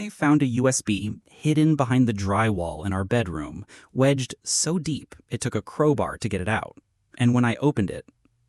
I found a USB hidden behind the drywall in our bedroom, wedged so deep it took a crowbar to get it out. And when I opened it,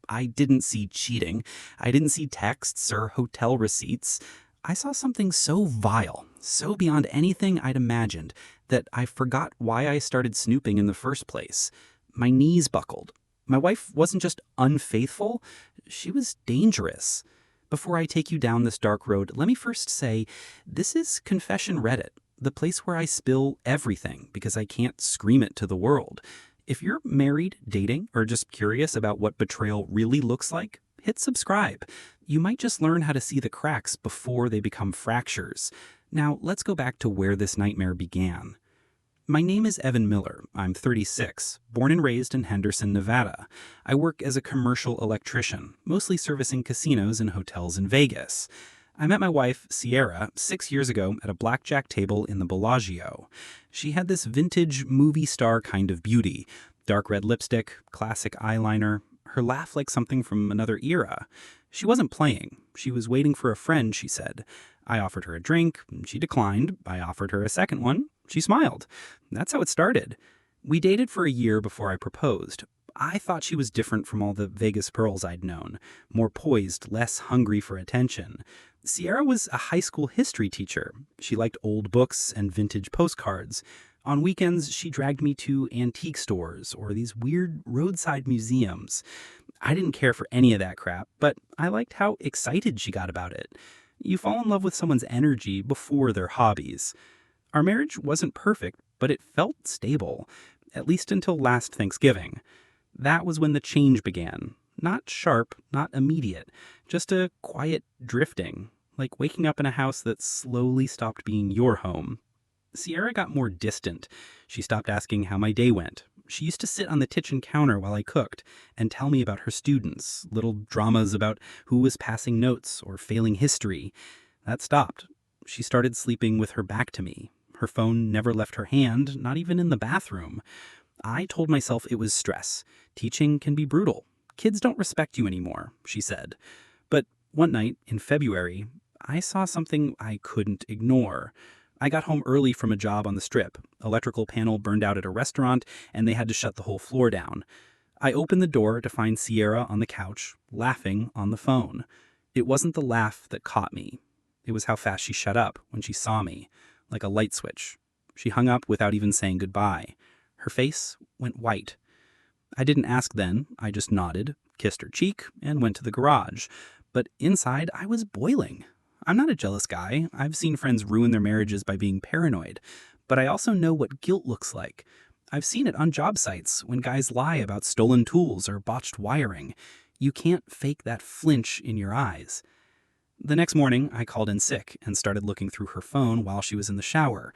I didn't see cheating. I didn't see texts or hotel receipts. I saw something so vile, so beyond anything I'd imagined, that I forgot why I started snooping in the first place. My knees buckled. My wife wasn't just unfaithful, she was dangerous. Before I take you down this dark road, let me first say, this is Confession Reddit, the place where I spill everything because I can't scream it to the world. If you're married, dating, or just curious about what betrayal really looks like, hit subscribe. You might just learn how to see the cracks before they become fractures. Now, let's go back to where this nightmare began. My name is Evan Miller. I'm 36, born and raised in Henderson, Nevada. I work as a commercial electrician, mostly servicing casinos and hotels in Vegas. I met my wife, Sierra, 6 years ago at a blackjack table in the Bellagio. She had this vintage movie star kind of beauty, dark red lipstick, classic eyeliner, her laugh like something from another era. She wasn't playing. She was waiting for a friend, she said. I offered her a drink. She declined. I offered her a second one. She smiled. That's how it started. We dated for a year before I proposed. I thought she was different from all the Vegas pearls I'd known, more poised, less hungry for attention. Sierra was a high school history teacher. She liked old books and vintage postcards. On weekends, she dragged me to antique stores or these weird roadside museums. I didn't care for any of that crap, but I liked how excited she got about it. You fall in love with someone's energy before their hobbies. Our marriage wasn't perfect, but it felt stable, at least until last Thanksgiving. That was when the change began. Not sharp, not immediate, just a quiet drifting, like waking up in a house that slowly stopped being your home. Sierra got more distant. She stopped asking how my day went. She used to sit on the kitchen counter while I cooked and tell me about her students, little dramas about who was passing notes or failing history. That stopped. She started sleeping with her back to me. Her phone never left her hand, not even in the bathroom. I told myself it was stress. Teaching can be brutal. Kids don't respect you anymore, she said. But one night in February, I saw something I couldn't ignore. I got home early from a job on the Strip. Electrical panel burned out at a restaurant, and they had to shut the whole floor down. I opened the door to find Sierra on the couch, laughing on the phone. It wasn't the laugh that caught me. It was how fast she shut up when she saw me, like a light switch. She hung up without even saying goodbye. Her face went white. I didn't ask then. I just nodded, kissed her cheek, and went to the garage. But inside, I was boiling. I'm not a jealous guy. I've seen friends ruin their marriages by being paranoid. But I also know what guilt looks like. I've seen it on job sites when guys lie about stolen tools or botched wiring. You can't fake that flinch in your eyes. The next morning, I called in sick and started looking through her phone while she was in the shower.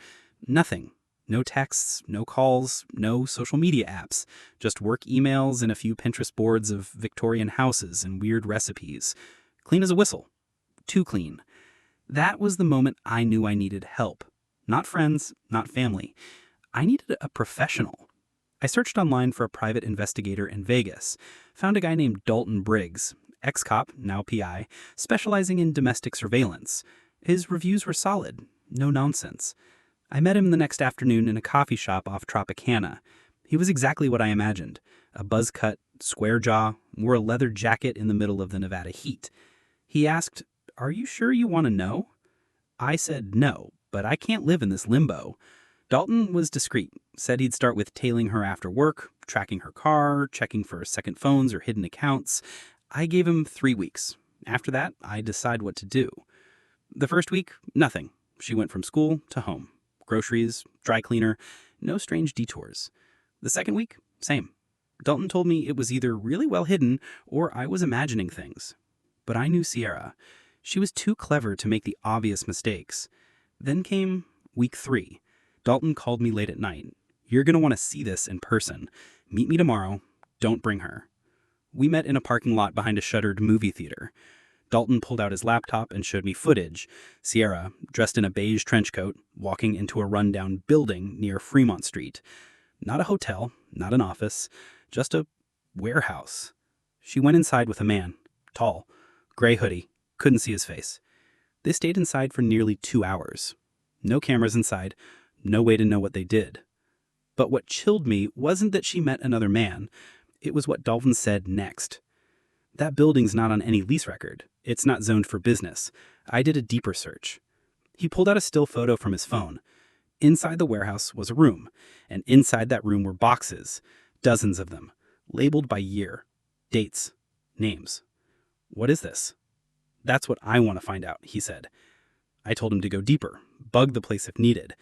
Nothing. No texts, no calls, no social media apps. Just work emails and a few Pinterest boards of Victorian houses and weird recipes. Clean as a whistle. Too clean. That was the moment I knew I needed help. Not friends, not family. I needed a professional. I searched online for a private investigator in Vegas. Found a guy named Dalton Briggs, ex-cop, now PI, specializing in domestic surveillance. His reviews were solid. No nonsense. I met him the next afternoon in a coffee shop off Tropicana. He was exactly what I imagined. A buzz-cut, square jaw, wore a leather jacket in the middle of the Nevada heat. He asked, "Are you sure you want to know?" I said no, but I can't live in this limbo. Dalton was discreet, said he'd start with tailing her after work, tracking her car, checking for second phones or hidden accounts. I gave him 3 weeks. After that, I'd decide what to do. The first week, nothing. She went from school to home. Groceries, dry cleaner, no strange detours. The second week, same. Dalton told me it was either really well hidden or I was imagining things. But I knew Sierra. She was too clever to make the obvious mistakes. Then came week 3. Dalton called me late at night. "You're going to want to see this in person. Meet me tomorrow. Don't bring her." We met in a parking lot behind a shuttered movie theater. Dalton pulled out his laptop and showed me footage. Sierra, dressed in a beige trench coat, walking into a rundown building near Fremont Street. Not a hotel, not an office, just a warehouse. She went inside with a man, tall, gray hoodie, couldn't see his face. They stayed inside for nearly 2 hours. No cameras inside, no way to know what they did. But what chilled me wasn't that she met another man. It was what Dalton said next. That building's not on any lease record. It's not zoned for business. I did a deeper search. He pulled out a still photo from his phone. Inside the warehouse was a room, and inside that room were boxes, dozens of them, labeled by year, dates, names. What is this? That's what I want to find out, he said. I told him to go deeper, bug the place if needed.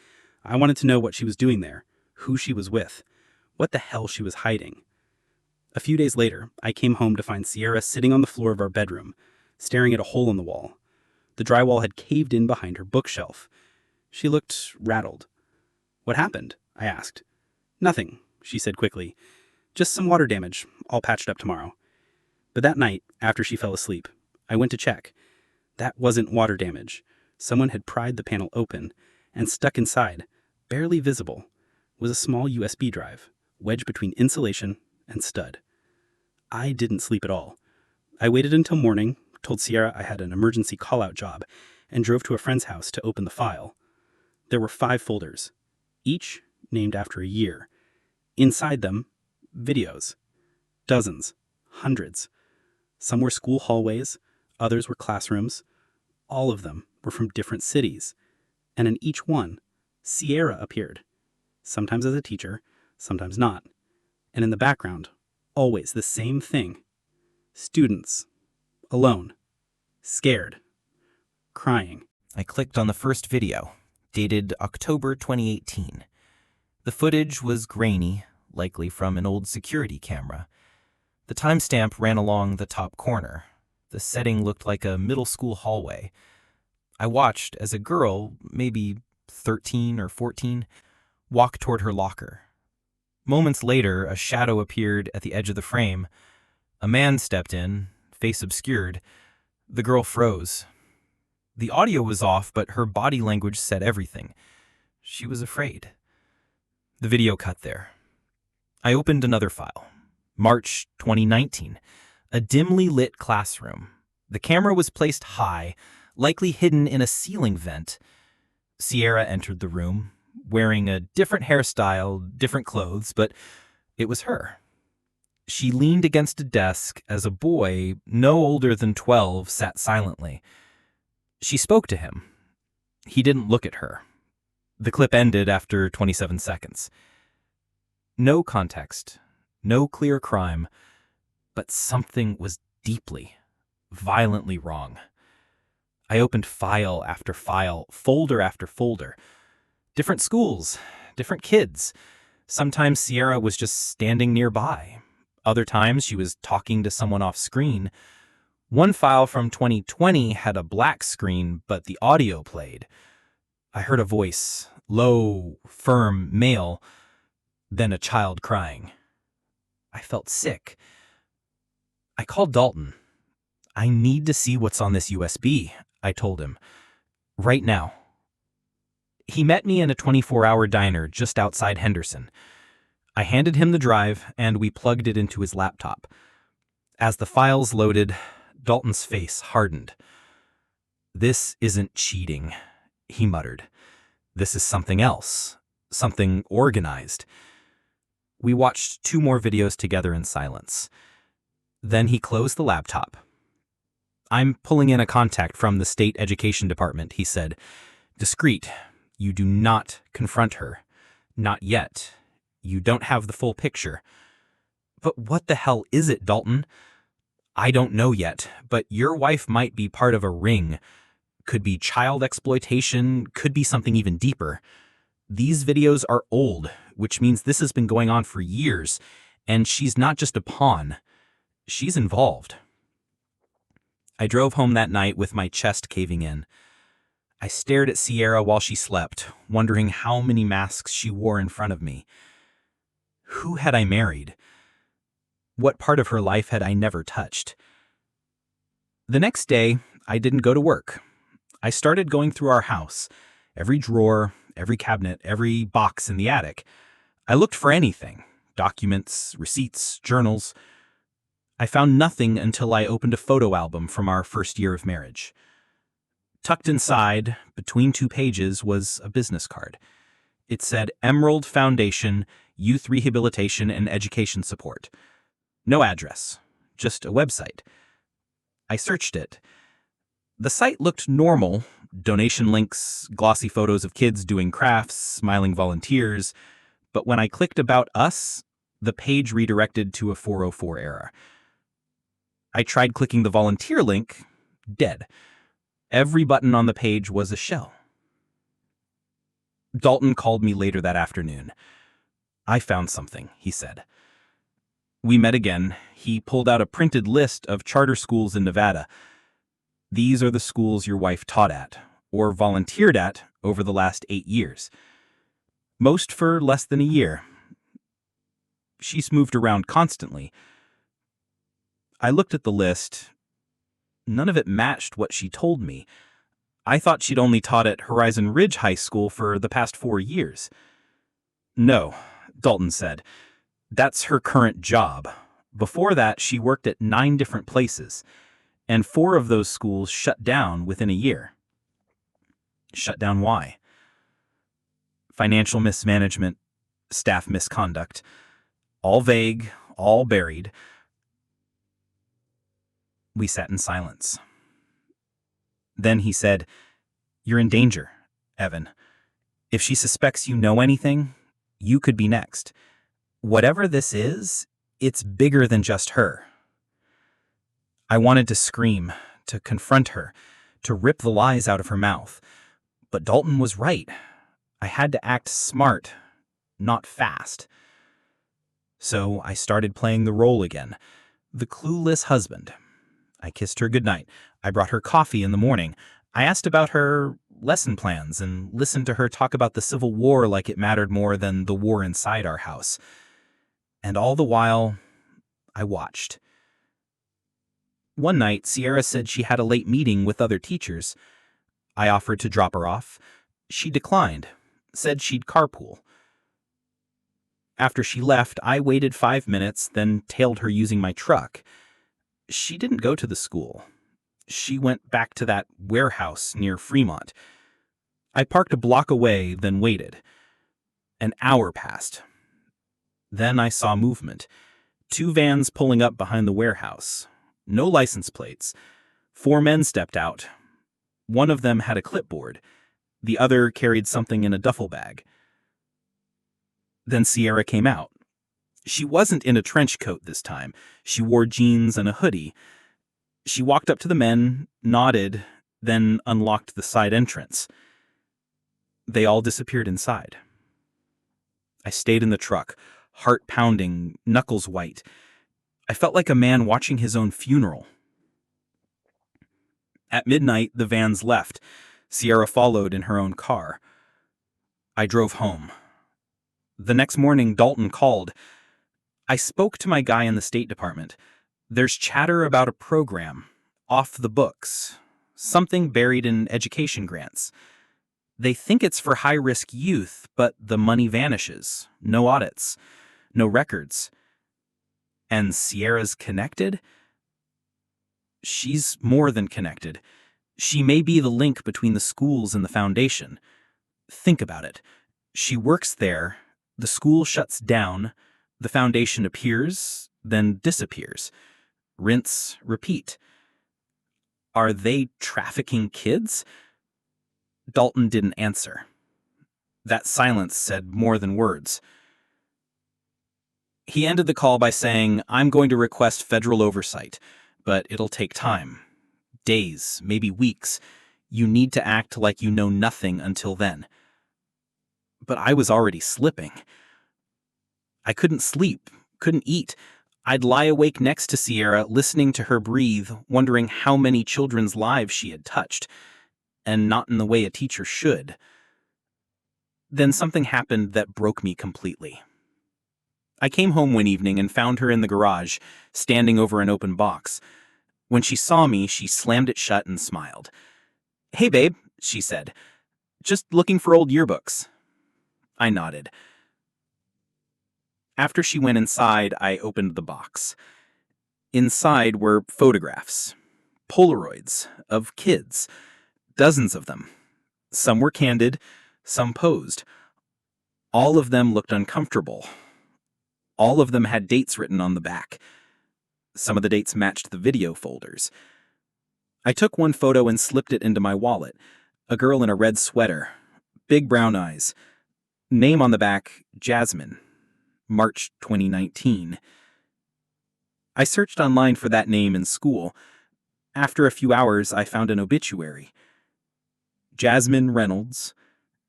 I wanted to know what she was doing there, who she was with, what the hell she was hiding. A few days later, I came home to find Sierra sitting on the floor of our bedroom, staring at a hole in the wall. The drywall had caved in behind her bookshelf. She looked rattled. What happened? I asked. Nothing, she said quickly. Just some water damage, all patched up tomorrow. But that night, after she fell asleep, I went to check. That wasn't water damage. Someone had pried the panel open, and stuck inside, barely visible, was a small USB drive, wedged between insulation and stud. I didn't sleep at all. I waited until morning, told Sierra I had an emergency call-out job, and drove to a friend's house to open the file. There were 5 folders, each named after a year. Inside them, videos. Dozens, hundreds. Some were school hallways, others were classrooms. All of them were from different cities. And in each one, Sierra appeared. Sometimes as a teacher, sometimes not. And in the background, always the same thing. Students. Alone. Scared. Crying. I clicked on the first video, dated October 2018. The footage was grainy, likely from an old security camera. The timestamp ran along the top corner. The setting looked like a middle school hallway. I watched as a girl, maybe 13 or 14, walked toward her locker. Moments later, a shadow appeared at the edge of the frame. A man stepped in, face obscured. The girl froze. The audio was off, but her body language said everything. She was afraid. The video cut there. I opened another file. March 2019. A dimly lit classroom. The camera was placed high, likely hidden in a ceiling vent. Sierra entered the room, wearing a different hairstyle, different clothes, but it was her. She leaned against a desk as a boy, no older than 12, sat silently. She spoke to him. He didn't look at her. The clip ended after 27 seconds. No context, no clear crime, but something was deeply, violently wrong. I opened file after file, folder after folder. Different schools, different kids. Sometimes Sierra was just standing nearby. Other times she was talking to someone off screen. One file from 2020 had a black screen, but the audio played. I heard a voice, low, firm, male, then a child crying. I felt sick. I called Dalton. I need to see what's on this USB, I told him. Right now. He met me in a 24-hour diner just outside Henderson. I handed him the drive, and we plugged it into his laptop. As the files loaded, Dalton's face hardened. "This isn't cheating," he muttered. "This is something else, something organized." We watched 2 more videos together in silence. Then he closed the laptop. "I'm pulling in a contact from the state education department," he said. "Discreet. You do not confront her. Not yet. You don't have the full picture." "But what the hell is it, Dalton?" "I don't know yet, but your wife might be part of a ring. Could be child exploitation, could be something even deeper. These videos are old, which means this has been going on for years, and she's not just a pawn. She's involved." I drove home that night with my chest caving in. I stared at Sierra while she slept, wondering how many masks she wore in front of me. Who had I married? What part of her life had I never touched? The next day, I didn't go to work. I started going through our house, every drawer, every cabinet, every box in the attic. I looked for anything, documents, receipts, journals. I found nothing until I opened a photo album from our first year of marriage. Tucked inside, between 2 pages, was a business card. It said Emerald Foundation, Youth Rehabilitation and Education Support. No address, just a website. I searched it. The site looked normal. Donation links, glossy photos of kids doing crafts, smiling volunteers. But when I clicked About Us, the page redirected to a 404 error. I tried clicking the volunteer link. Dead. Every button on the page was a shell. Dalton called me later that afternoon. "I found something," he said. We met again. He pulled out a printed list of charter schools in Nevada. "These are the schools your wife taught at, or volunteered at, over the last 8 years. Most for less than a year. She's moved around constantly." I looked at the list. None of it matched what she told me. I thought she'd only taught at Horizon Ridge High School for the past 4 years. "No," Dalton said. "That's her current job. Before that, she worked at 9 different places, and 4 of those schools shut down within a year." "Shut down why?" "Financial mismanagement, staff misconduct. All vague, all buried." We sat in silence. Then he said, "You're in danger, Evan. If she suspects you know anything, you could be next. Whatever this is, it's bigger than just her." I wanted to scream, to confront her, to rip the lies out of her mouth. But Dalton was right. I had to act smart, not fast. So I started playing the role again, the clueless husband. I kissed her goodnight. I brought her coffee in the morning. I asked about her lesson plans and listened to her talk about the Civil War like it mattered more than the war inside our house. And all the while, I watched. One night, Sierra said she had a late meeting with other teachers. I offered to drop her off. She declined, said she'd carpool. After she left, I waited 5 minutes, then tailed her using my truck. She didn't go to the school. She went back to that warehouse near Fremont. I parked a block away, then waited. An hour passed. Then I saw movement. 2 vans pulling up behind the warehouse. No license plates. 4 men stepped out. One of them had a clipboard. The other carried something in a duffel bag. Then Sierra came out. She wasn't in a trench coat this time. She wore jeans and a hoodie. She walked up to the men, nodded, then unlocked the side entrance. They all disappeared inside. I stayed in the truck, heart pounding, knuckles white. I felt like a man watching his own funeral. At midnight, the vans left. Sierra followed in her own car. I drove home. The next morning, Dalton called. I spoke to my guy in the State Department. There's chatter about a program, off the books, something buried in education grants. They think it's for high-risk youth, but the money vanishes. No audits, no records. And Sierra's connected? She's more than connected. She may be the link between the schools and the foundation. Think about it. She works there, the school shuts down, the foundation appears, then disappears. Rinse, repeat. Are they trafficking kids? Dalton didn't answer. That silence said more than words. He ended the call by saying, "I'm going to request federal oversight, but it'll take time. Days, maybe weeks. You need to act like you know nothing until then." But I was already slipping. I couldn't sleep, couldn't eat. I'd lie awake next to Sierra, listening to her breathe, wondering how many children's lives she had touched, and not in the way a teacher should. Then something happened that broke me completely. I came home one evening and found her in the garage, standing over an open box. When she saw me, she slammed it shut and smiled. "Hey, babe," she said. "Just looking for old yearbooks." I nodded. After she went inside, I opened the box. Inside were photographs, Polaroids of kids, Dozens of them. Some were candid, some posed. All of them looked uncomfortable. All of them had dates written on the back. Some of the dates matched the video folders. I took one photo and slipped it into my wallet. A girl in a red sweater, big brown eyes. Name on the back, Jasmine. March 2019. I searched online for that name in school. After a few hours, I found an obituary. Jasmine Reynolds,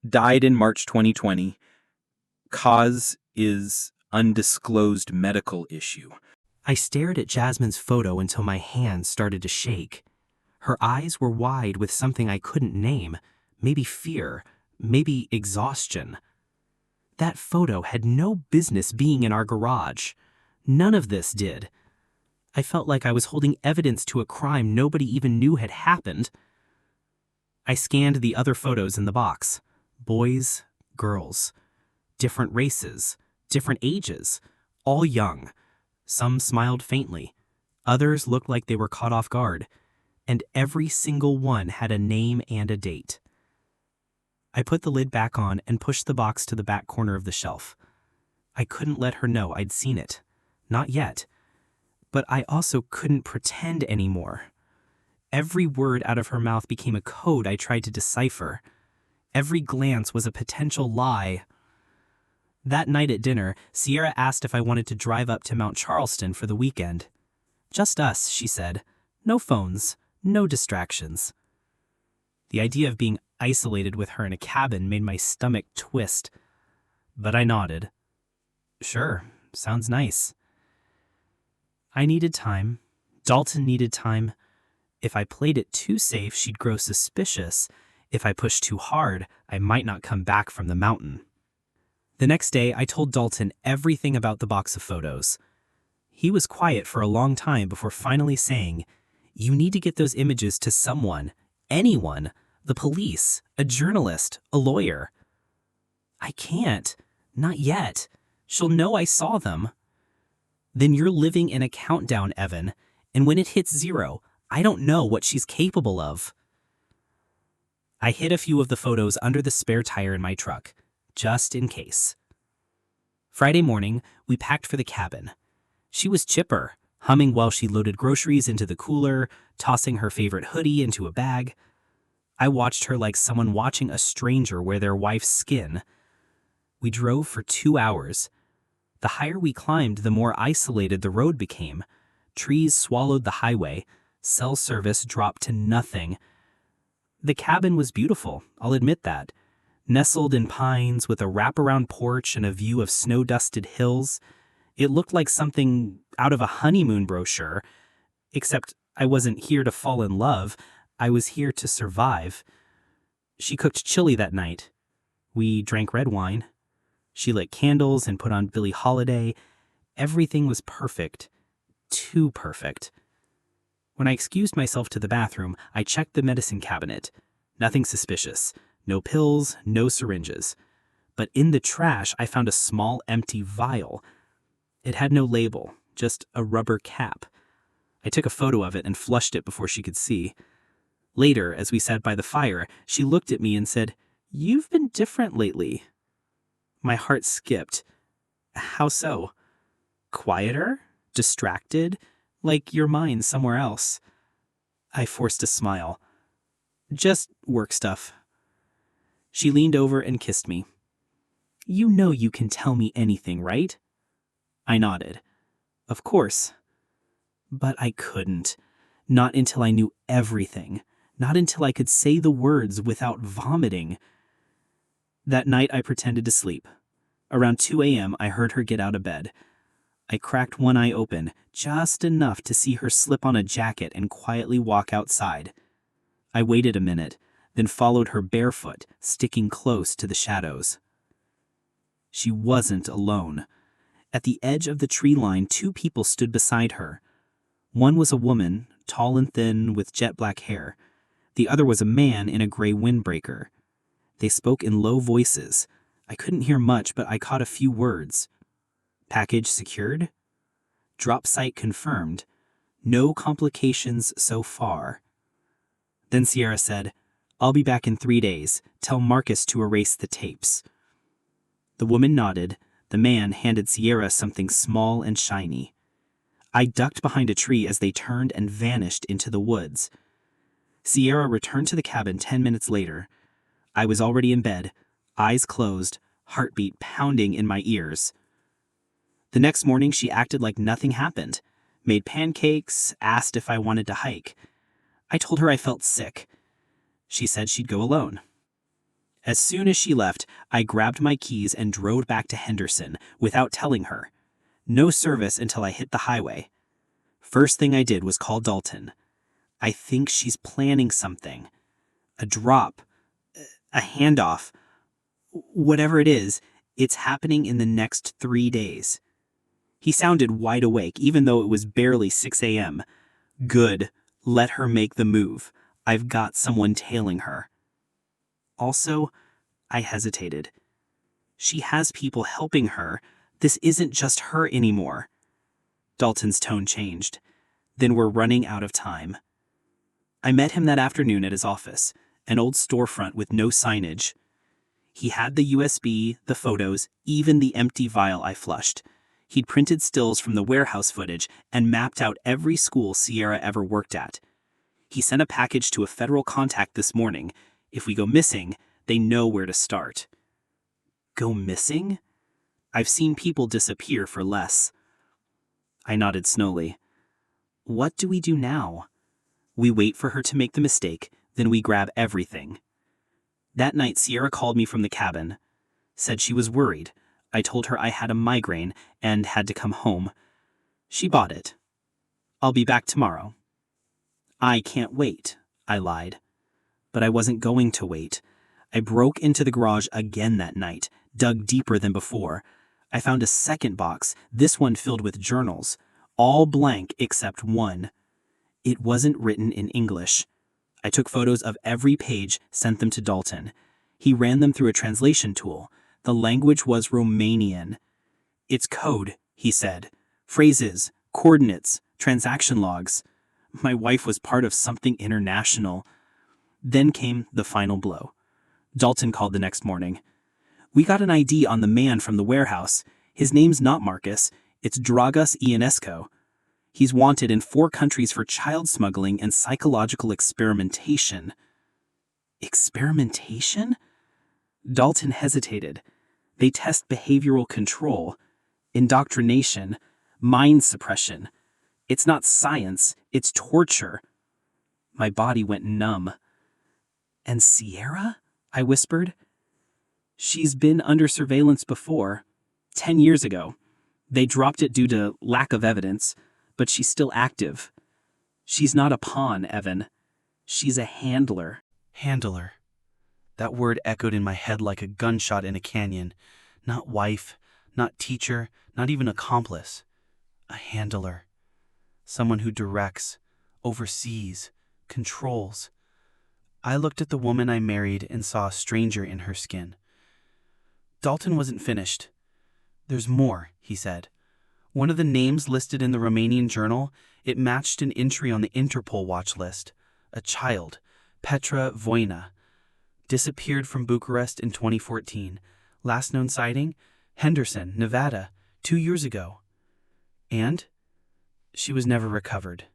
died in March 2020. Cause is undisclosed medical issue. I stared at Jasmine's photo until my hands started to shake. Her eyes were wide with something I couldn't name. Maybe fear, maybe exhaustion. That photo had no business being in our garage. None of this did. I felt like I was holding evidence to a crime nobody even knew had happened. I scanned the other photos in the box. Boys, girls, different races, different ages, all young. Some smiled faintly. Others looked like they were caught off guard. And every single one had a name and a date. I put the lid back on and pushed the box to the back corner of the shelf. I couldn't let her know I'd seen it. Not yet. But I also couldn't pretend anymore. Every word out of her mouth became a code I tried to decipher. Every glance was a potential lie. That night at dinner, Sierra asked if I wanted to drive up to Mount Charleston for the weekend. Just us, she said. No phones, no distractions. The idea of being isolated with her in a cabin made my stomach twist. But I nodded. Sure, sounds nice. I needed time. Dalton needed time. If I played it too safe, she'd grow suspicious. If I pushed too hard, I might not come back from the mountain. The next day, I told Dalton everything about the box of photos. He was quiet for a long time before finally saying, "You need to get those images to someone, anyone, the police, a journalist, a lawyer." "I can't. Not yet. She'll know I saw them." "Then you're living in a countdown, Evan, and when it hits 0, I don't know what she's capable of." I hid a few of the photos under the spare tire in my truck, just in case. Friday morning, we packed for the cabin. She was chipper, humming while she loaded groceries into the cooler, tossing her favorite hoodie into a bag. I watched her like someone watching a stranger wear their wife's skin. We drove for 2 hours. The higher we climbed, the more isolated the road became. Trees swallowed the highway. Cell service dropped to nothing. The cabin was beautiful, I'll admit that. Nestled in pines with a wraparound porch and a view of snow-dusted hills, it looked like something out of a honeymoon brochure, except I wasn't here to fall in love. I was here to survive. She cooked chili that night. We drank red wine. She lit candles and put on Billie Holiday. Everything was perfect. Too perfect. When I excused myself to the bathroom, I checked the medicine cabinet. Nothing suspicious. No pills, no syringes. But in the trash, I found a small empty vial. It had no label, just a rubber cap. I took a photo of it and flushed it before she could see. Later, as we sat by the fire, she looked at me and said, "You've been different lately." My heart skipped. How so? Quieter? Distracted? Like your mind somewhere else? I forced a smile. Just work stuff. She leaned over and kissed me. "You know you can tell me anything, right?" I nodded. Of course. But I couldn't. Not until I knew everything. Not until I could say the words without vomiting. That night I pretended to sleep. Around 2 a.m. I heard her get out of bed. I cracked one eye open, just enough to see her slip on a jacket and quietly walk outside. I waited a minute, then followed her barefoot, sticking close to the shadows. She wasn't alone. At the edge of the tree line, 2 people stood beside her. One was a woman, tall and thin, with jet black hair. The other was a man in a gray windbreaker. They spoke in low voices. I couldn't hear much, but I caught a few words. Package secured? Drop site confirmed. No complications so far. Then Sierra said, I'll be back in 3 days. Tell Marcus to erase the tapes." The woman nodded. The man handed Sierra something small and shiny. I ducked behind a tree as they turned and vanished into the woods. Sierra returned to the cabin 10 minutes later. I was already in bed, eyes closed, heartbeat pounding in my ears. The next morning, she acted like nothing happened, made pancakes, asked if I wanted to hike. I told her I felt sick. She said she'd go alone. As soon as she left, I grabbed my keys and drove back to Henderson without telling her. No service until I hit the highway. First thing I did was call Dalton. I think she's planning something. A drop. A handoff. Whatever it is, it's happening in the next 3 days. He sounded wide awake, even though it was barely 6 a.m. Good. Let her make the move. I've got someone tailing her. Also, I hesitated. She has people helping her. This isn't just her anymore. Dalton's tone changed. Then we're running out of time. I met him that afternoon at his office, an old storefront with no signage. He had the USB, the photos, even the empty vial I flushed. He'd printed stills from the warehouse footage and mapped out every school Sierra ever worked at. He sent a package to a federal contact this morning. If we go missing, they know where to start. Go missing? I've seen people disappear for less. I nodded slowly. What do we do now? We wait for her to make the mistake, then we grab everything. That night, Sierra called me from the cabin. Said she was worried. I told her I had a migraine and had to come home. She bought it. I'll be back tomorrow. I can't wait, I lied. But I wasn't going to wait. I broke into the garage again that night, dug deeper than before. I found a second box, this one filled with journals, all blank except one. It wasn't written in English. I took photos of every page, sent them to Dalton. He ran them through a translation tool. The language was Romanian. It's code, he said. Phrases, coordinates, transaction logs. My wife was part of something international. Then came the final blow. Dalton called the next morning. We got an ID on the man from the warehouse. His name's not Marcus. It's Dragas Ionesco. He's wanted in 4 countries for child smuggling and psychological experimentation. Experimentation? Dalton hesitated. They test behavioral control, indoctrination, mind suppression. It's not science, it's torture. My body went numb. And Sierra? I whispered. She's been under surveillance before, 10 years ago. They dropped it due to lack of evidence, but she's still active. She's not a pawn, Evan. She's a handler. Handler. That word echoed in my head like a gunshot in a canyon. Not wife, not teacher, not even accomplice. A handler. Someone who directs, oversees, controls. I looked at the woman I married and saw a stranger in her skin. Dalton wasn't finished. There's more, he said. One of the names listed in the Romanian journal, it matched an entry on the Interpol watch list. A child, Petra Voina. Disappeared from Bucharest in 2014. Last known sighting, Henderson, Nevada, 2 years ago. And she was never recovered.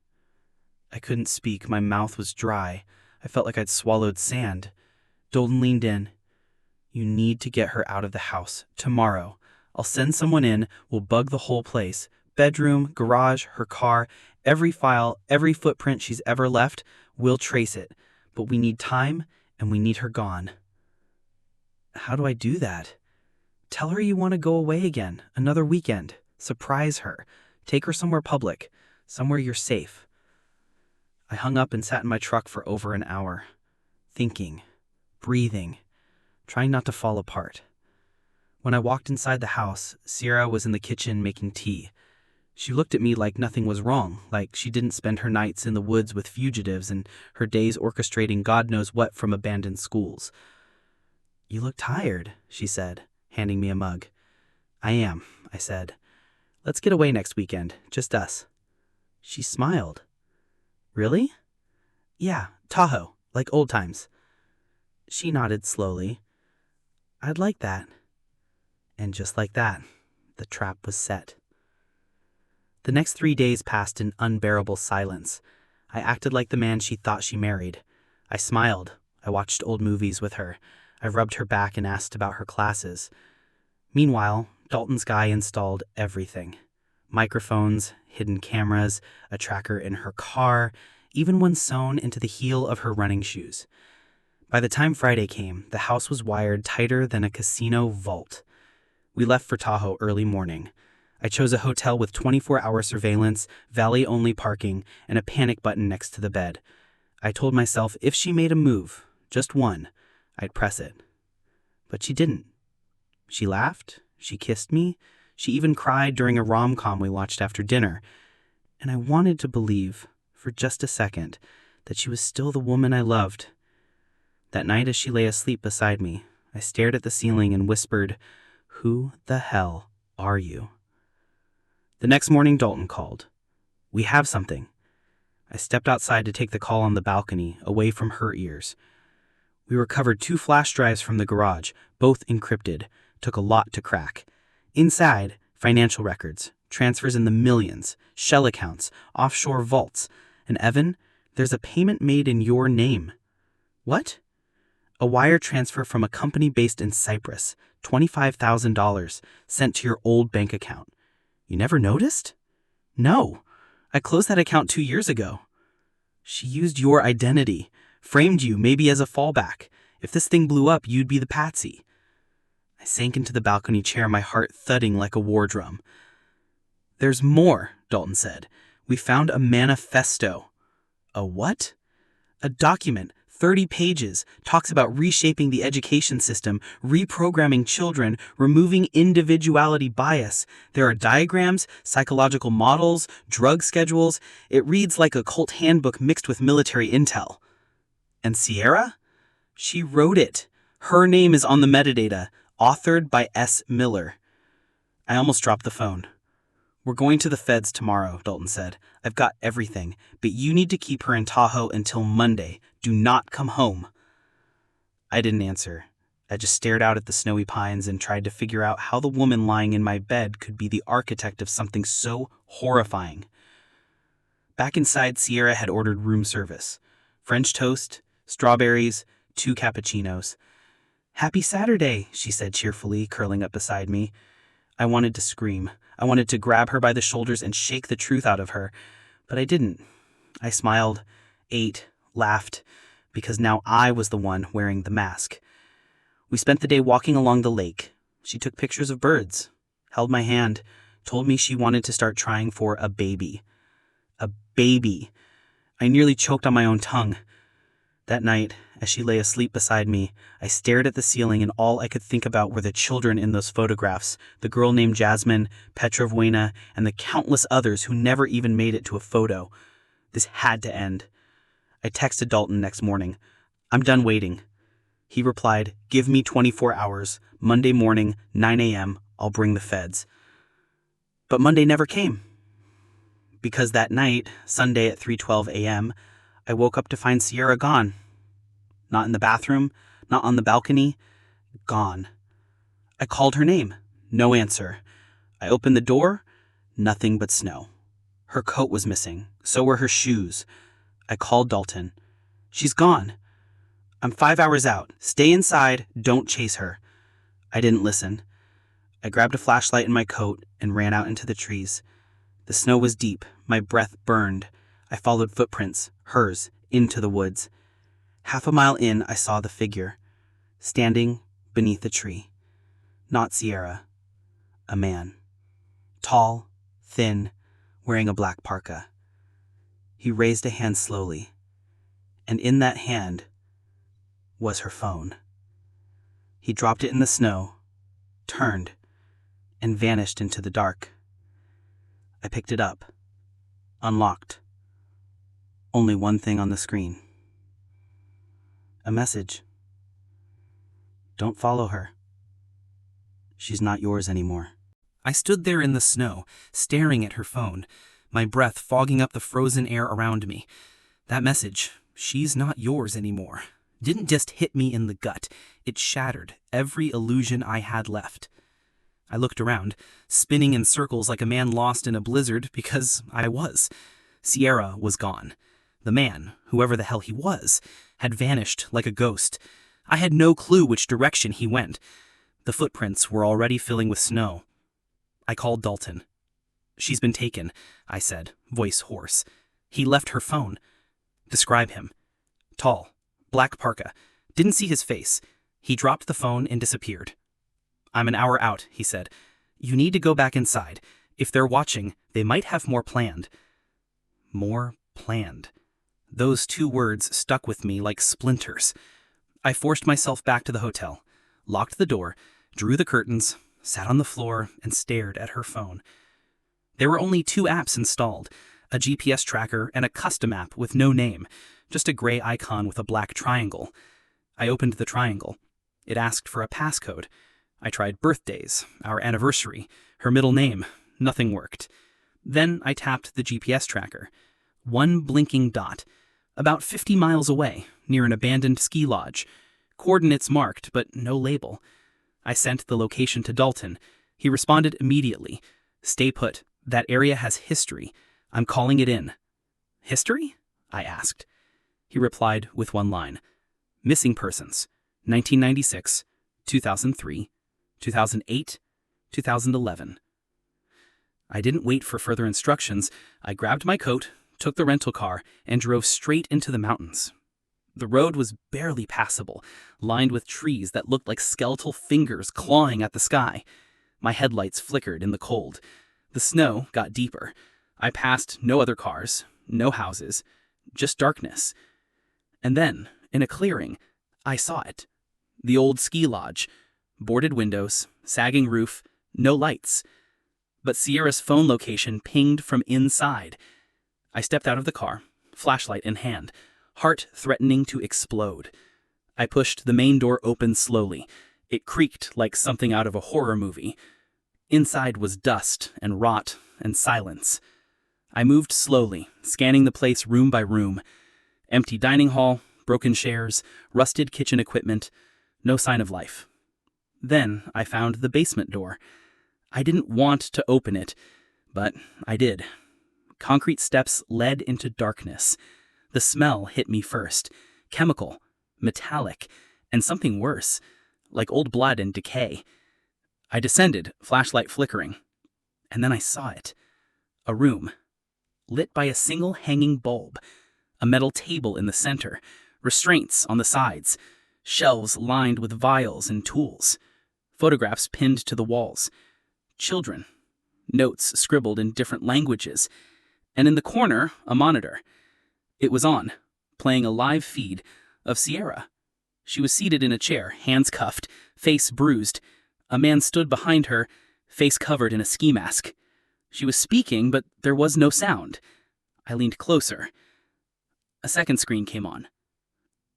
I couldn't speak. My mouth was dry. I felt like I'd swallowed sand. Dalton leaned in. You need to get her out of the house. Tomorrow. I'll send someone in. We'll bug the whole place. Bedroom, garage, her car, every file, every footprint she's ever left. We'll trace it. But we need time, and we need her gone. How do I do that? Tell her you want to go away again, another weekend. Surprise her. Take her somewhere public, somewhere you're safe. I hung up and sat in my truck for over an hour, thinking, breathing, trying not to fall apart. When I walked inside the house, Sierra was in the kitchen making tea. She looked at me like nothing was wrong, like she didn't spend her nights in the woods with fugitives and her days orchestrating God knows what from abandoned schools. You look tired, she said, handing me a mug. I am, I said. Let's get away next weekend, just us. She smiled. Really? Yeah, Tahoe, like old times. She nodded slowly. I'd like that. And just like that, the trap was set. The next 3 days passed in unbearable silence. I acted like the man she thought she married. I smiled. I watched old movies with her. I rubbed her back and asked about her classes. Meanwhile, Dalton's guy installed everything. Microphones, hidden cameras, a tracker in her car, even one sewn into the heel of her running shoes. By the time Friday came, the house was wired tighter than a casino vault. We left for Tahoe early morning. I chose a hotel with 24-hour surveillance, valet-only parking, and a panic button next to the bed. I told myself if she made a move, just one, I'd press it. But she didn't. She laughed, she kissed me, she even cried during a rom-com we watched after dinner. And I wanted to believe, for just a second, that she was still the woman I loved. That night as she lay asleep beside me, I stared at the ceiling and whispered, "Who the hell are you?" The next morning, Dalton called. "We have something." I stepped outside to take the call on the balcony, away from her ears. We recovered 2 flash drives from the garage, both encrypted. Took a lot to crack. Inside, financial records, transfers in the millions, shell accounts, offshore vaults. And Evan, there's a payment made in your name. What? A wire transfer from a company based in Cyprus, $25,000, sent to your old bank account. You never noticed? No. I closed that account 2 years ago. She used your identity, framed you maybe as a fallback. If this thing blew up, you'd be the patsy. I sank into the balcony chair, my heart thudding like a war drum. "There's more," Dalton said. "We found a manifesto." "A what?" "A document, 30 pages, talks about reshaping the education system, reprogramming children, removing individuality bias. There are diagrams, psychological models, drug schedules. It reads like a cult handbook mixed with military intel." "And Sierra?" "She wrote it. Her name is on the metadata. Authored by S. Miller." I almost dropped the phone. "We're going to the feds tomorrow," Dalton said. "I've got everything, but you need to keep her in Tahoe until Monday. Do not come home." I didn't answer. I just stared out at the snowy pines and tried to figure out how the woman lying in my bed could be the architect of something so horrifying. Back inside, Sierra had ordered room service. French toast, strawberries, 2 cappuccinos. "Happy Saturday," she said cheerfully, curling up beside me. I wanted to scream. I wanted to grab her by the shoulders and shake the truth out of her. But I didn't. I smiled, ate, laughed, because now I was the one wearing the mask. We spent the day walking along the lake. She took pictures of birds, held my hand, told me she wanted to start trying for a baby. A baby. I nearly choked on my own tongue. That night, as she lay asleep beside me, I stared at the ceiling and all I could think about were the children in those photographs, the girl named Jasmine, Petrovna, and the countless others who never even made it to a photo. This had to end. I texted Dalton next morning. "I'm done waiting." He replied, "Give me 24 hours. Monday morning, 9 a.m., I'll bring the feds." But Monday never came. Because that night, Sunday at 3:12 a.m., I woke up to find Sierra gone. Not in the bathroom, not on the balcony. Gone. I called her name. No answer. I opened the door. Nothing but snow. Her coat was missing. So were her shoes. I called Dalton. "She's gone." "I'm 5 hours out. Stay inside. Don't chase her." I didn't listen. I grabbed a flashlight in my coat and ran out into the trees. The snow was deep. My breath burned. I followed footprints, hers, into the woods. Half a mile in, I saw the figure, standing beneath a tree. Not Sierra. A man. Tall, thin, wearing a black parka. He raised a hand slowly, and in that hand was her phone. He dropped it in the snow, turned, and vanished into the dark. I picked it up, unlocked. Only one thing on the screen. A message. "Don't follow her. She's not yours anymore." I stood there in the snow, staring at her phone, my breath fogging up the frozen air around me. That message, "She's not yours anymore," didn't just hit me in the gut, it shattered every illusion I had left. I looked around, spinning in circles like a man lost in a blizzard, because I was. Sierra was gone. The man, whoever the hell he was, had vanished like a ghost. I had no clue which direction he went. The footprints were already filling with snow. I called Dalton. "She's been taken," I said, voice hoarse. "He left her phone." "Describe him." "Tall, black parka. Didn't see his face. He dropped the phone and disappeared." "I'm an hour out," he said. "You need to go back inside. If they're watching, they might have more planned." More planned. Those two words stuck with me like splinters. I forced myself back to the hotel, locked the door, drew the curtains, sat on the floor, and stared at her phone. There were only 2 apps installed, a GPS tracker and a custom app with no name, just a gray icon with a black triangle. I opened the triangle. It asked for a passcode. I tried birthdays, our anniversary, her middle name. Nothing worked. Then I tapped the GPS tracker. 1 blinking dot. About 50 miles away, near an abandoned ski lodge. Coordinates marked, but no label. I sent the location to Dalton. He responded immediately. "Stay put. That area has history. I'm calling it in." "History?" I asked. He replied with 1 line. "Missing persons. 1996, 2003, 2008, 2011. I didn't wait for further instructions. I grabbed my coat, took the rental car, and drove straight into the mountains. The road was barely passable, lined with trees that looked like skeletal fingers clawing at the sky. My headlights flickered in the cold. The snow got deeper. I passed no other cars, no houses, just darkness. And then, in a clearing, I saw it. The old ski lodge. Boarded windows, sagging roof, no lights. But Sierra's phone location pinged from inside. I stepped out of the car, flashlight in hand, heart threatening to explode. I pushed the main door open slowly. It creaked like something out of a horror movie. Inside was dust and rot and silence. I moved slowly, scanning the place room by room. Empty dining hall, broken chairs, rusted kitchen equipment, no sign of life. Then I found the basement door. I didn't want to open it, but I did. Concrete steps led into darkness. The smell hit me first. Chemical, metallic, and something worse, like old blood and decay. I descended, flashlight flickering. And then I saw it. A room, lit by a single hanging bulb. A metal table in the center, restraints on the sides, shelves lined with vials and tools, photographs pinned to the walls, children, notes scribbled in different languages, and in the corner, a monitor. It was on, playing a live feed of Sierra. She was seated in a chair, hands cuffed, face bruised. A man stood behind her, face covered in a ski mask. She was speaking, but there was no sound. I leaned closer. A second screen came on.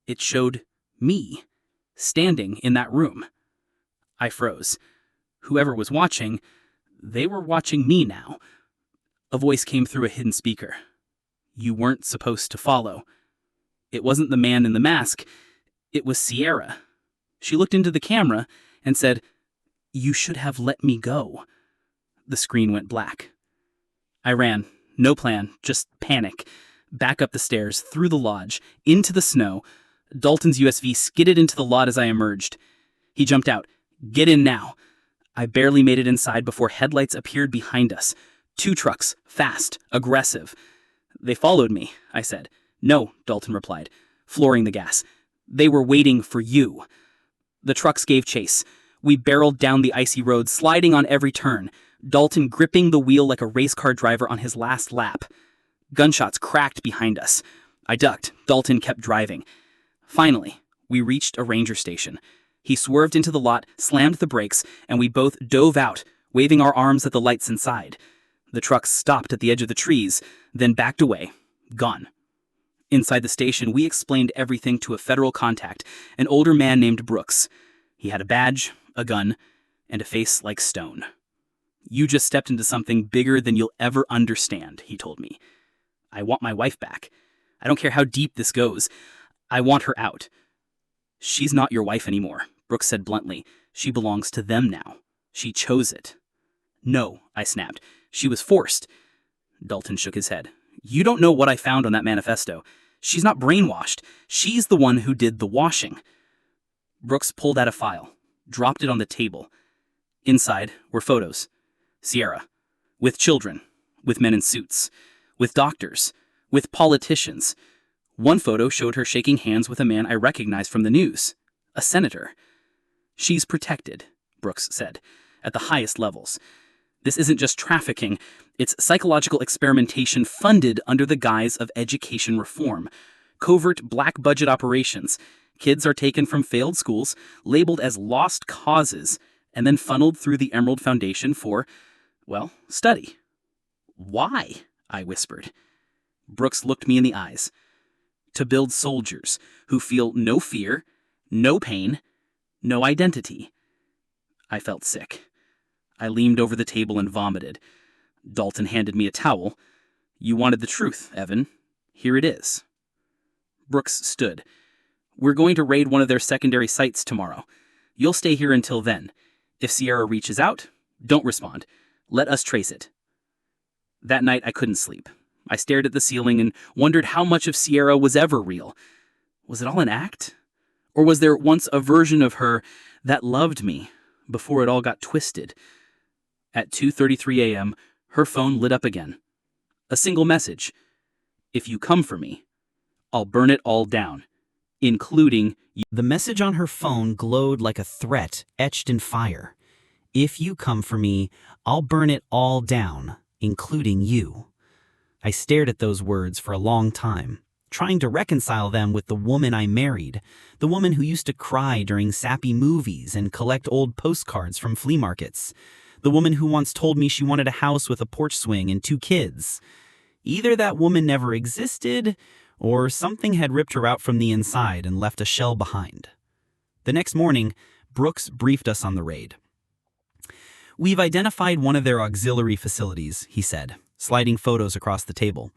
It showed me, standing in that room. I froze. Whoever was watching, they were watching me now. A voice came through a hidden speaker. "You weren't supposed to follow." It wasn't the man in the mask. It was Sierra. She looked into the camera and said, "You should have let me go." The screen went black. I ran. No plan, just panic. Back up the stairs, through the lodge, into the snow. Dalton's USV skidded into the lot as I emerged. He jumped out. "Get in now." I barely made it inside before headlights appeared behind us. 2 trucks, fast, aggressive. "They followed me," I said. "No," Dalton replied, flooring the gas. "They were waiting for you." The trucks gave chase. We barreled down the icy road, sliding on every turn, Dalton gripping the wheel like a race car driver on his last lap. Gunshots cracked behind us. I ducked. Dalton kept driving. Finally, we reached a ranger station. He swerved into the lot, slammed the brakes, and we both dove out, waving our arms at the lights inside. The truck stopped at the edge of the trees, then backed away, gone. Inside the station, we explained everything to a federal contact, an older man named Brooks. He had a badge, a gun, and a face like stone. "You just stepped into something bigger than you'll ever understand," he told me. "I want my wife back. I don't care how deep this goes. I want her out. She's not your wife anymore, Brooks said bluntly. She belongs to them now. She chose it. No, I snapped. She was forced. Dalton shook his head. You don't know what I found on that manifesto. She's not brainwashed. She's the one who did the washing. Brooks pulled out a file, dropped it on the table. Inside were photos. Sierra. With children. With men in suits. With doctors. With politicians. One photo showed her shaking hands with a man I recognized from the news. A senator. She's protected, Brooks said, at the highest levels. This isn't just trafficking. It's psychological experimentation funded under the guise of education reform. Covert black budget operations. Kids are taken from failed schools, labeled as lost causes, and then funneled through the Emerald Foundation for, well, study. Why? I whispered. Brooks looked me in the eyes. To build soldiers who feel no fear, no pain, no identity. I felt sick. I leaned over the table and vomited. Dalton handed me a towel. You wanted the truth, Evan. Here it is. Brooks stood. We're going to raid one of their secondary sites tomorrow. You'll stay here until then. If Sierra reaches out, don't respond. Let us trace it. That night I couldn't sleep. I stared at the ceiling and wondered how much of Sierra was ever real. Was it all an act? Or was there once a version of her that loved me before it all got twisted? At 2:33 a.m., her phone lit up again. A single message. If you come for me, I'll burn it all down, including you. The message on her phone glowed like a threat etched in fire. If you come for me, I'll burn it all down, including you. I stared at those words for a long time, trying to reconcile them with the woman I married, the woman who used to cry during sappy movies and collect old postcards from flea markets, the woman who once told me she wanted a house with a porch swing and 2 kids. Either that woman never existed, or something had ripped her out from the inside and left a shell behind. The next morning, Brooks briefed us on the raid. We've identified one of their auxiliary facilities, he said, sliding photos across the table.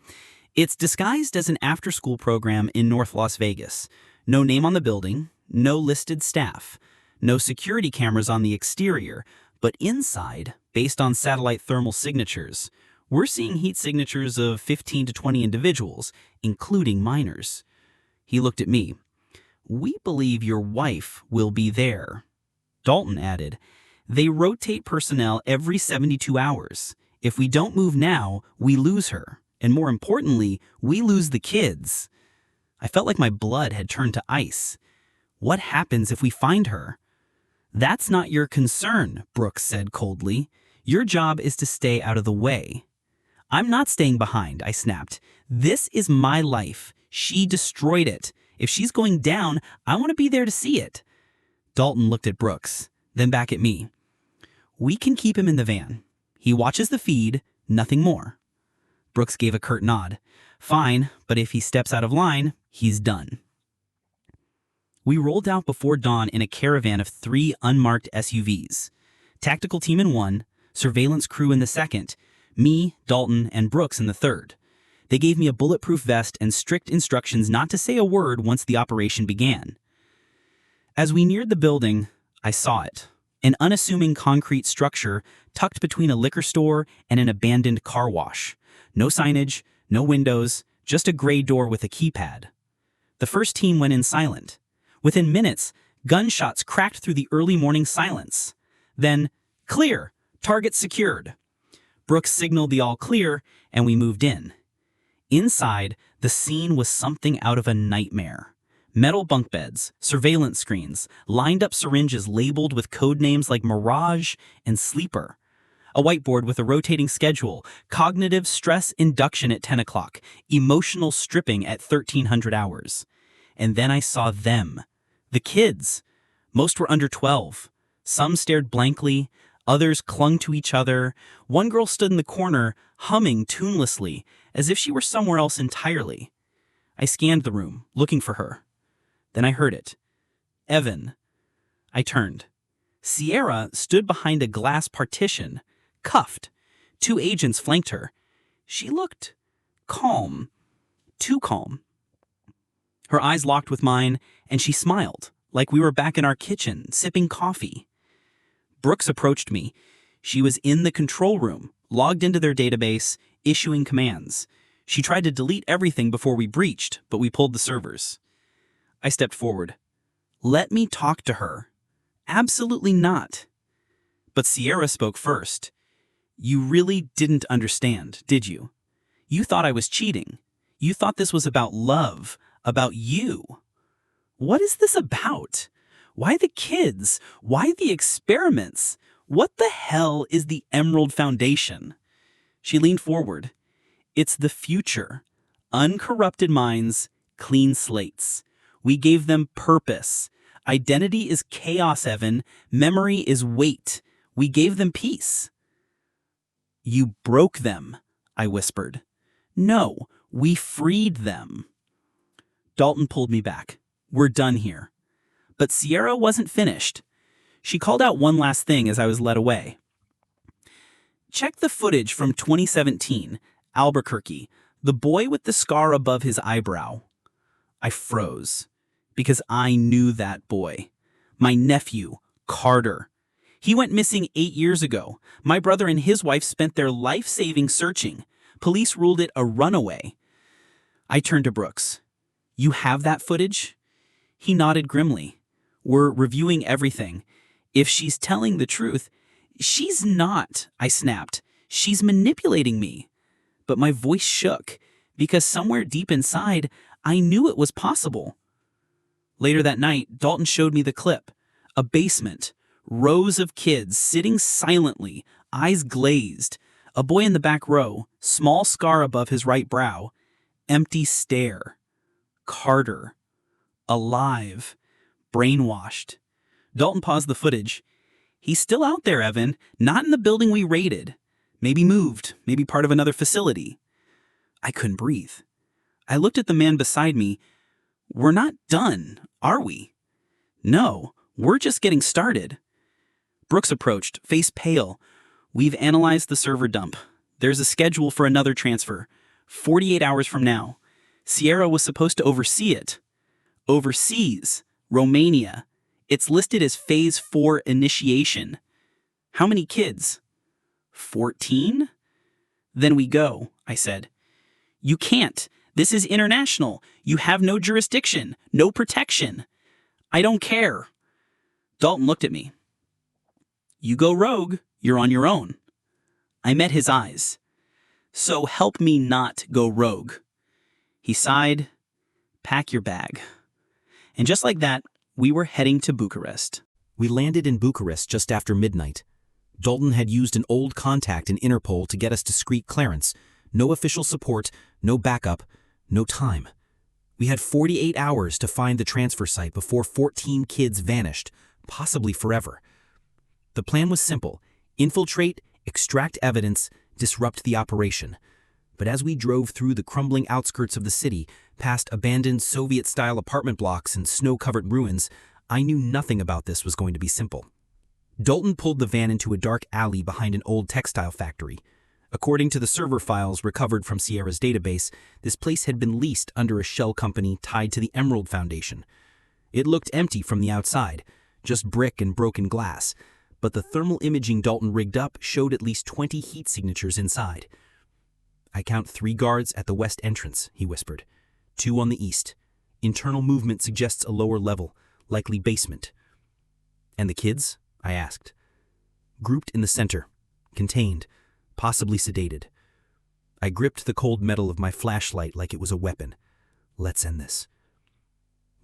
It's disguised as an after-school program in North Las Vegas. No name on the building, no listed staff, no security cameras on the exterior, but inside, based on satellite thermal signatures, we're seeing heat signatures of 15 to 20 individuals, including minors. He looked at me. We believe your wife will be there. Dalton added, they rotate personnel every 72 hours. If we don't move now, we lose her. And more importantly, we lose the kids. I felt like my blood had turned to ice. What happens if we find her? That's not your concern, Brooks said coldly. Your job is to stay out of the way. I'm not staying behind, I snapped. This is my life. She destroyed it. If she's going down, I want to be there to see it. Dalton looked at Brooks, then back at me. We can keep him in the van. He watches the feed, nothing more. Brooks gave a curt nod. Fine, but if he steps out of line, he's done. We rolled out before dawn in a caravan of 3 unmarked SUVs. Tactical team in one, surveillance crew in the second, me, Dalton, and Brooks in the third. They gave me a bulletproof vest and strict instructions not to say a word once the operation began. As we neared the building, I saw it. An unassuming concrete structure tucked between a liquor store and an abandoned car wash. No signage, no windows, just a gray door with a keypad. The first team went in silent. Within minutes, gunshots cracked through the early morning silence. Then, clear, target secured. Brooks signaled the all clear, and we moved in. Inside, the scene was something out of a nightmare. Metal bunk beds, surveillance screens, lined-up syringes labeled with code names like Mirage and Sleeper. A whiteboard with a rotating schedule, cognitive stress induction at 10 o'clock, emotional stripping at 1300 hours. And then I saw them. The kids. Most were under 12. Some stared blankly, others clung to each other. One girl stood in the corner, humming tunelessly, as if she were somewhere else entirely. I scanned the room, looking for her. Then I heard it. Evan. I turned. Sierra stood behind a glass partition, cuffed. 2 agents flanked her. She looked calm. Too calm. Her eyes locked with mine, and she smiled, like we were back in our kitchen, sipping coffee. Brooks approached me. She was in the control room, logged into their database, issuing commands. She tried to delete everything before we breached, but we pulled the servers. I stepped forward. Let me talk to her. Absolutely not. But Sierra spoke first. You really didn't understand, did you? You thought I was cheating. You thought this was about love, about you. What is this about? Why the kids? Why the experiments? What the hell is the Emerald Foundation? She leaned forward. It's the future. Uncorrupted minds, clean slates. We gave them purpose. Identity is chaos, Evan. Memory is weight. We gave them peace. You broke them, I whispered. No, we freed them. Dalton pulled me back. We're done here. But Sierra wasn't finished. She called out one last thing as I was led away. Check the footage from 2017, Albuquerque, the boy with the scar above his eyebrow. I froze, because I knew that boy. My nephew, Carter. He went missing 8 years ago. My brother and his wife spent their life-saving searching. Police ruled it a runaway. I turned to Brooks. You have that footage? He nodded grimly. We're reviewing everything. If she's telling the truth, she's not, I snapped. She's manipulating me. But my voice shook, because somewhere deep inside, I knew it was possible. Later that night, Dalton showed me the clip. A basement. Rows of kids sitting silently, eyes glazed. A boy in the back row, small scar above his right brow. Empty stare. Carter. Alive. Brainwashed. Dalton paused the footage. He's still out there, Evan. Not in the building we raided. Maybe moved. Maybe part of another facility. I couldn't breathe. I looked at the man beside me. We're not done, are we? No, we're just getting started. Brooks approached, face pale. We've analyzed the server dump. There's a schedule for another transfer. 48 hours from now. Sierra was supposed to oversee it. Overseas. Romania. It's listed as Phase 4 initiation. How many kids? 14? Then we go, I said. You can't. This is international. You have no jurisdiction, no protection. I don't care. Dalton looked at me. You go rogue, you're on your own. I met his eyes. So help me not go rogue. He sighed. Pack your bag. And just like that, we were heading to Bucharest. We landed in Bucharest just after midnight. Dalton had used an old contact in Interpol to get us discreet clearance. No official support, no backup, no time. We had 48 hours to find the transfer site before 14 kids vanished, possibly forever. The plan was simple: infiltrate, extract evidence, disrupt the operation. But as we drove through the crumbling outskirts of the city, past abandoned Soviet-style apartment blocks and snow-covered ruins, I knew nothing about this was going to be simple. Dalton pulled the van into a dark alley behind an old textile factory. According to the server files recovered from Sierra's database, this place had been leased under a shell company tied to the Emerald Foundation. It looked empty from the outside, just brick and broken glass, but the thermal imaging Dalton rigged up showed at least 20 heat signatures inside. I count 3 guards at the west entrance, he whispered. 2 on the east. Internal movement suggests a lower level, likely basement. And the kids? I asked. Grouped in the center, contained, possibly sedated. I gripped the cold metal of my flashlight like it was a weapon. Let's end this.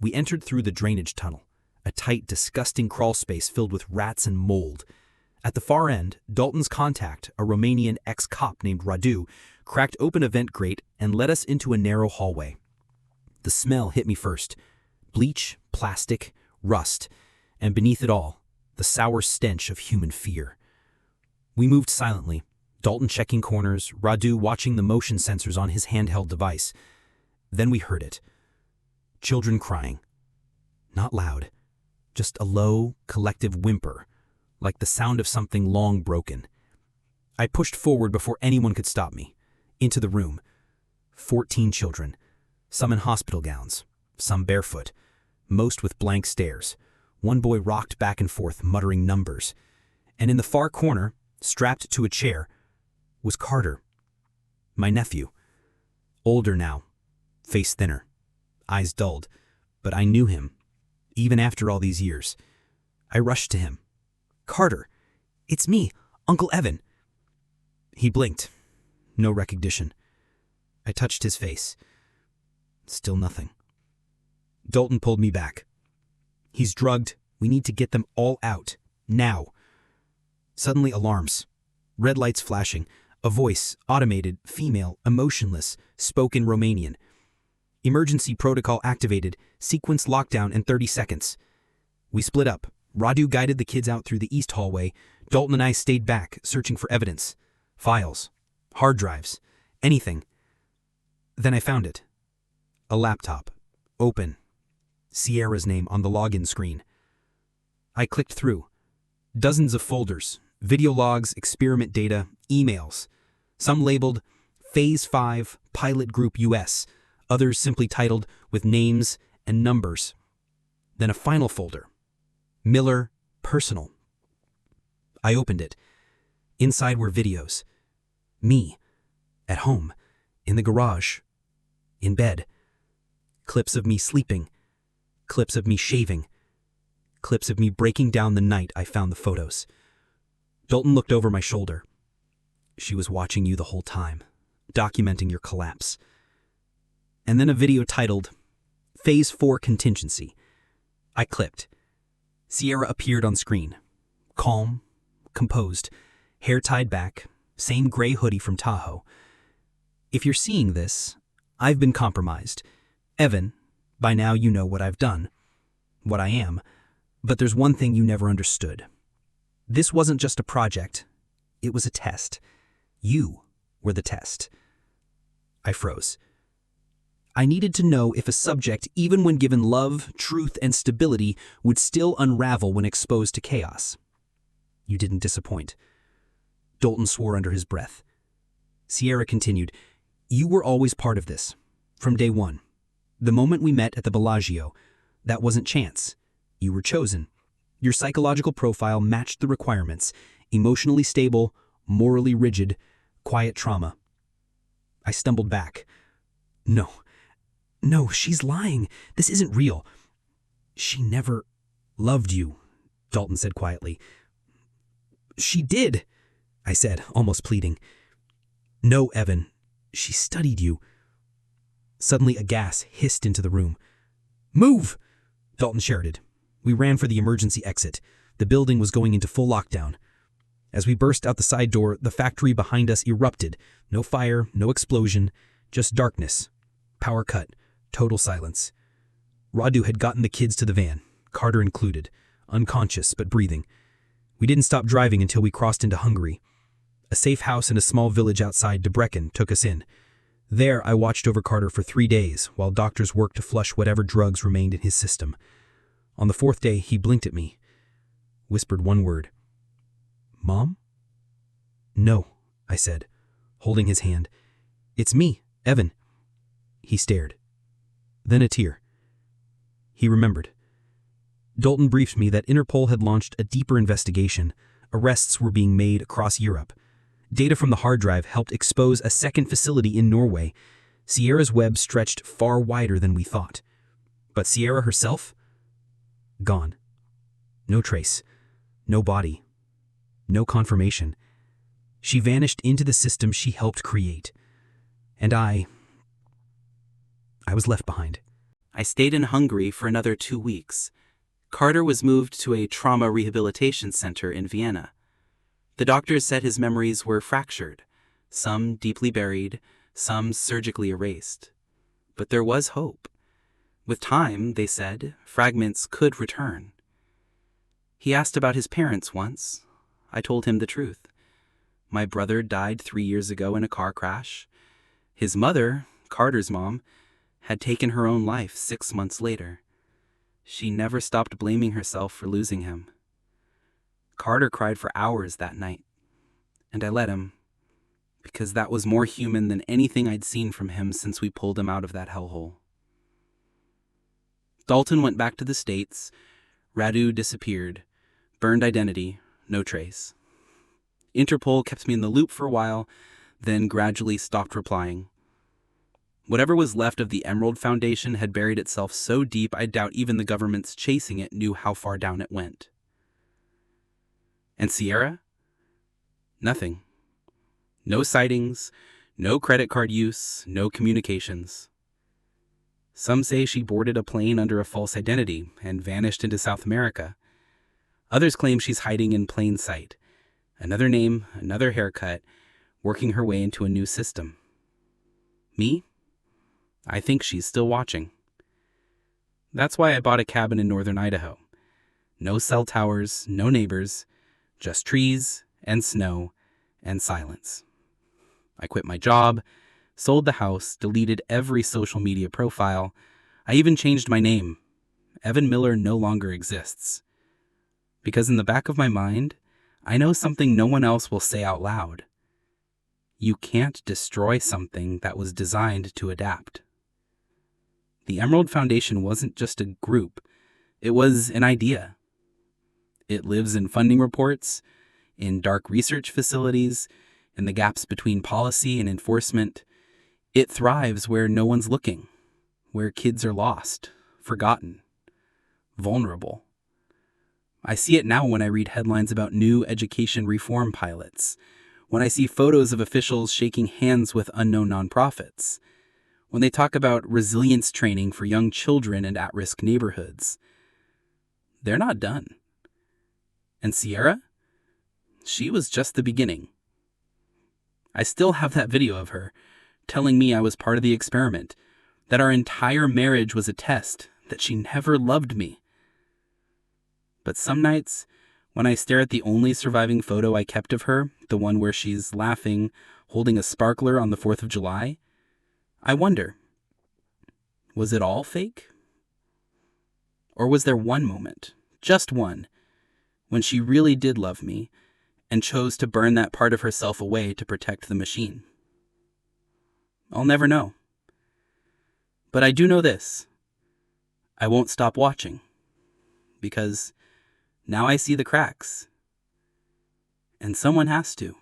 We entered through the drainage tunnel, a tight, disgusting crawl space filled with rats and mold. At the far end, Dalton's contact, a Romanian ex-cop named Radu, cracked open a vent grate and led us into a narrow hallway. The smell hit me first. Bleach, plastic, rust, and beneath it all, the sour stench of human fear. We moved silently, Dalton checking corners, Radu watching the motion sensors on his handheld device. Then we heard it. Children crying. Not loud, just a low, collective whimper, like the sound of something long broken. I pushed forward before anyone could stop me. Into the room. 14 children, some in hospital gowns, some barefoot. most with blank stares. One boy rocked back and forth, muttering numbers. And in the far corner, strapped to a chair, was Carter, my nephew. Older now, face thinner, eyes dulled, but I knew him, even after all these years. I rushed to him. "Carter, it's me, Uncle Evan." He blinked. No recognition. I touched his face. Still nothing. Dalton pulled me back. "He's drugged. We need to get them all out. Now." Suddenly alarms. Red lights flashing. A voice, automated, female, emotionless, spoke in Romanian. "Emergency protocol activated. Sequence lockdown in 30 seconds. We split up. Radu guided the kids out through the east hallway. Dalton and I stayed back, searching for evidence. Files. Hard drives. Anything. Then I found it. A laptop. Open. Sierra's name on the login screen. I clicked through. Dozens of folders. Video logs, experiment data, emails. Some labeled Phase 5, Pilot Group US. Others simply titled with names and numbers. Then a final folder. Miller, Personal. I opened it. Inside were videos. Me. At home. In the garage. In bed. Clips of me sleeping. Clips of me shaving. Clips of me breaking down the night I found the photos. Dalton looked over my shoulder. "She was watching you the whole time, documenting your collapse." And then a video titled Phase 4 Contingency. I clicked. Sierra appeared on screen. Calm, composed, hair tied back, same gray hoodie from Tahoe. "If you're seeing this, I've been compromised. Evan, by now you know what I've done, what I am, but there's one thing you never understood. This wasn't just a project, it was a test. You were the test." I froze. I needed to know if a subject, even when given love, truth, and stability, would still unravel when exposed to chaos. You didn't disappoint. Dalton swore under his breath. Sierra continued, "You were always part of this, from day one. The moment we met at the Bellagio, that wasn't chance. You were chosen. Your psychological profile matched the requirements: emotionally stable, morally rigid, quiet trauma." I stumbled back. No, she's lying. This isn't real." "She never loved you," Dalton said quietly. "She did," I said, almost pleading. "No, Evan. She studied you." Suddenly a gas hissed into the room. "Move!" Dalton shouted. We ran for the emergency exit. The building was going into full lockdown. As we burst out the side door, the factory behind us erupted. No fire, no explosion, just darkness. Power cut. Total silence. Radu had gotten the kids to the van, Carter included, unconscious but breathing. We didn't stop driving until we crossed into Hungary. A safe house in a small village outside Debrecen took us in. There, I watched over Carter for 3 days while doctors worked to flush whatever drugs remained in his system. On the 4th day, he blinked at me, whispered one word. "Mom?" "No," I said, holding his hand. "It's me, Evan." He stared. Then a tear. He remembered. Dalton briefed me that Interpol had launched a deeper investigation. Arrests were being made across Europe. Data from the hard drive helped expose a second facility in Norway. Sierra's web stretched far wider than we thought. But Sierra herself? Gone. No trace. No body. No confirmation. She vanished into the system she helped create. And I was left behind. I stayed in Hungary for another 2 weeks. Carter was moved to a trauma rehabilitation center in Vienna. The doctors said his memories were fractured, some deeply buried, some surgically erased. But there was hope. With time, they said, fragments could return. He asked about his parents once. I told him the truth. My brother died 3 years ago in a car crash. His mother, Carter's mom, had taken her own life 6 months later. She never stopped blaming herself for losing him. Carter cried for hours that night, and I let him, because that was more human than anything I'd seen from him since we pulled him out of that hellhole. Dalton went back to the States. Radu disappeared. Burned identity, no trace. Interpol kept me in the loop for a while, then gradually stopped replying. Whatever was left of the Emerald Foundation had buried itself so deep I doubt even the governments chasing it knew how far down it went. And Sierra? Nothing. No sightings, no credit card use, no communications. Some say she boarded a plane under a false identity and vanished into South America. Others claim she's hiding in plain sight. Another name, another haircut, working her way into a new system. Me? I think she's still watching. That's why I bought a cabin in northern Idaho. No cell towers, no neighbors, just trees and snow and silence. I quit my job, sold the house, deleted every social media profile. I even changed my name. Evan Miller no longer exists. Because in the back of my mind, I know something no one else will say out loud. You can't destroy something that was designed to adapt. The Emerald Foundation wasn't just a group, it was an idea. It lives in funding reports, in dark research facilities, in the gaps between policy and enforcement. It thrives where no one's looking, where kids are lost, forgotten, vulnerable. I see it now when I read headlines about new education reform pilots, when I see photos of officials shaking hands with unknown nonprofits, when they talk about resilience training for young children in at-risk neighborhoods. They're not done. And Sierra? She was just the beginning. I still have that video of her, telling me I was part of the experiment, that our entire marriage was a test, that she never loved me. But some nights, when I stare at the only surviving photo I kept of her, the one where she's laughing, holding a sparkler on the 4th of July, I wonder, was it all fake? Or was there one moment, just one, when she really did love me and chose to burn that part of herself away to protect the machine? I'll never know. But I do know this. I won't stop watching. Because now I see the cracks. And someone has to.